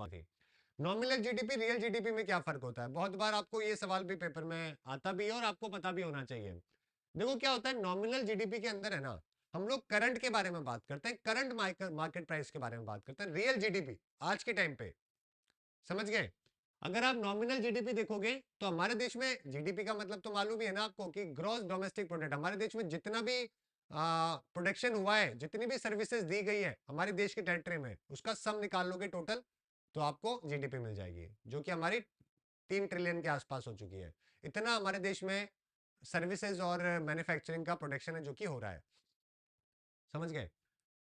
थी। Nominal GDP real GDP में क्या फर्क होता है? बहुत बार आपको ये सवाल भी पेपर में आता भी है और आपको पता भी होना चाहिए। देखो क्या होता है, नॉमिनल जीडीपी के अंदर है ना, हम लोग करंट के बारे में बात करते हैं, करंट मार्केट प्राइस के बारे में बात करते हैं। रियल जीडीपी आज के टाइम पे, समझ गए? अगर आप नॉमिनल जीडीपी देखोगे तो हमारे देश में जीडीपी का मतलब तो मालूम ही है ना आपको कि ग्रॉस डोमेस्टिक प्रोडक्ट, हमारे देश में जितना भी प्रोडक्शन हुआ है, जितनी भी सर्विसेज दी गई है हमारे देश के टेरिटरी में, उसका सम निकाल लोगे टोटल तो आपको जीडीपी मिल जाएगी, जो कि हमारी 3 ट्रिलियन के आसपास हो चुकी है। इतना हमारे देश में सर्विसेज और मैन्युफैक्चरिंग का प्रोडक्शन है जो कि हो रहा है, समझ गए?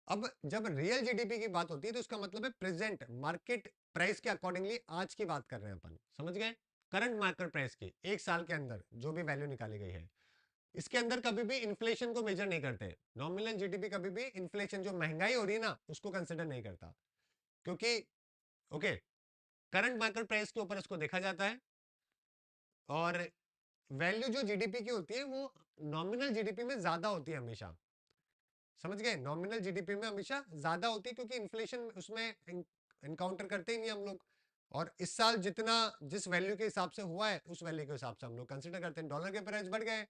अब जब रियल जीडीपी की बात होती है तो उसका मतलब है प्रेजेंट मार्केट प्राइस के अकॉर्डिंगली आज की बात कर रहे हैं अपन, समझ गए? करंट मार्केट प्राइस की एक साल के अंदर जो भी वैल्यू निकाली गई है, इसके अंदर कभी भी इन्फ्लेशन को मेजर नहीं करते। नॉमिनल जीडीपी कभी भी इन्फ्लेशन, जो महंगाई हो रही है ना, उसको कंसिडर नहीं करता, क्योंकि ओके, करंट मार्केट प्राइस के ऊपर इसको देखा जाता है। और वैल्यू जो जीडीपी की होती है वो नॉमिनल जीडीपी में ज्यादा होती है हमेशा, समझ गए? नॉमिनल जीडीपी में हमेशा ज्यादा होती है क्योंकि इन्फ्लेशन उसमें इनकाउंटर करते ही नहीं हम लोग। और इस साल जितना जिस वैल्यू के हिसाब से हुआ है उस वैल्यू के हिसाब से हम लोग कंसिडर करते हैं। डॉलर के प्राइस बढ़ गए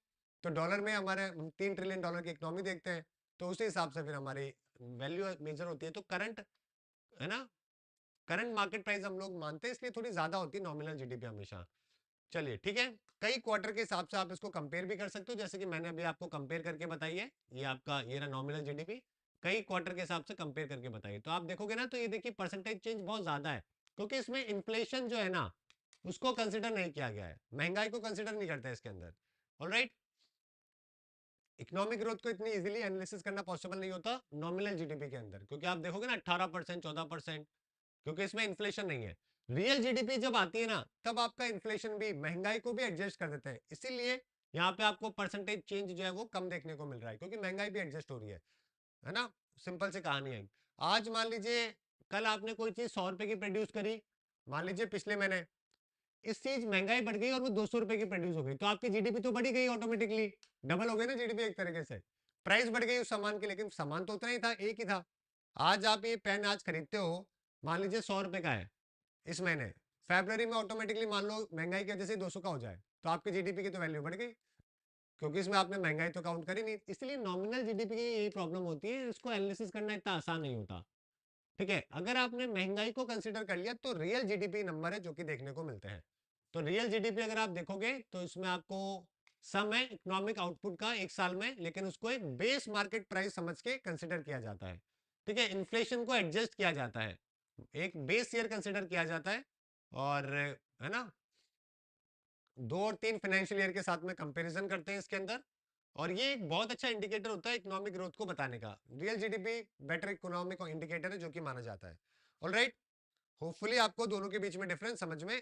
तो डॉलर में हमारे 3 ट्रिलियन डॉलर की इकोनॉमी देखते हैं, तो उसी हिसाब से फिर हमारी वैल्यू मेजर होती है। तो करंट, है ना, करंट मार्केट प्राइस हम लोग मानते हैं, इसलिए थोड़ी ज्यादा होती है नॉमिनल जीडीपी हमेशा। चलिए ठीक है, कई क्वार्टर के हिसाब से आप इसको कंपेयर भी कर सकते हो, जैसे कि मैंने अभी आपको कंपेयर करके बताई है। ये आपका ये रहा नॉमिनल जीडीपी, कई क्वार्टर के हिसाब से कंपेयर करके बताइए तो आप देखोगे ना, तो ये देखिए परसेंटेज चेंज बहुत ज्यादा है, क्योंकि इसमें इन्फ्लेशन जो है ना उसको कंसिडर नहीं किया गया है, महंगाई को कंसिडर नहीं करता है इसके अंदर। ऑलराइट, इकोनॉमिक ग्रोथ को इतनी इजीली एनालिसिस करना पॉसिबल नहीं होता नॉमिनल जीडीपी के अंदर, क्योंकि आप देखोगे ना 18%, 14%, क्योंकि इसमें इन्फ्लेशन नहीं है। रियल जीडीपी जब आती है ना, तब आपका इन्फ्लेशन भी, महंगाई को भी एडजस्ट कर देते हैं, इसीलिए यहाँ पे आपको परसेंटेज चेंज जो है वो कम देखने को मिल रहा है, क्योंकि महंगाई भी एडजस्ट हो रही है ना। सिंपल सी कहानी है। आज मान लीजिए कल आपने कोई चीज 100 रुपए की प्रोड्यूस करी, मान लीजिए पिछले महीने, इस चीज महंगाई बढ़ गई और वो 200 रुपए की प्रोड्यूस हो गई, तो आपकी जीडीपी तो बढ़ी गई ऑटोमेटिकली, डबल हो गई ना जीडीपी एक तरीके से। प्राइस बढ़ गई उस सामान की, लेकिन सामान तो उतना ही था, एक ही था। आज आप ये पेन आज खरीदते हो, मान लीजिए 100 रुपए का है, इस महीने फेब्रवरी में ऑटोमेटिकली मान लो महंगाई की वजह से 200 का हो जाए, तो आपकी जीडीपी की तो वैल्यू बढ़ गई, क्योंकि इसमें आपने महंगाई तो काउंट करी नहीं। इसलिए नॉमिनल जीडीपी की यही प्रॉब्लम होती है, इसको एनालिसिस करना इतना आसान नहीं होता। ठीक है, अगर आपने महंगाई को कंसिडर कर लिया तो रियल जीडीपी नंबर है जो कि देखने को मिलते हैं। तो रियल जीडीपी अगर आप देखोगे तो इसमें आपको सम है इकोनॉमिक आउटपुट का एक साल में, लेकिन उसको एक बेस मार्केट प्राइस समझ के कंसिडर किया जाता है। ठीक है, इन्फ्लेशन को एडजस्ट किया जाता है, एक बेस ईयर कंसिडर किया जाता है, और है ना, 2 और 3 फाइनेंशियल ईयर के साथ में कंपैरिजन करते हैं इसके अंदर। और ये एक बहुत अच्छा इंडिकेटर होता है इकोनॉमिक ग्रोथ को बताने का। Real GDP better economic indicator है जो कि माना जाता है। ऑलराइट, होपफुली आपको दोनों के बीच में डिफरेंस समझ में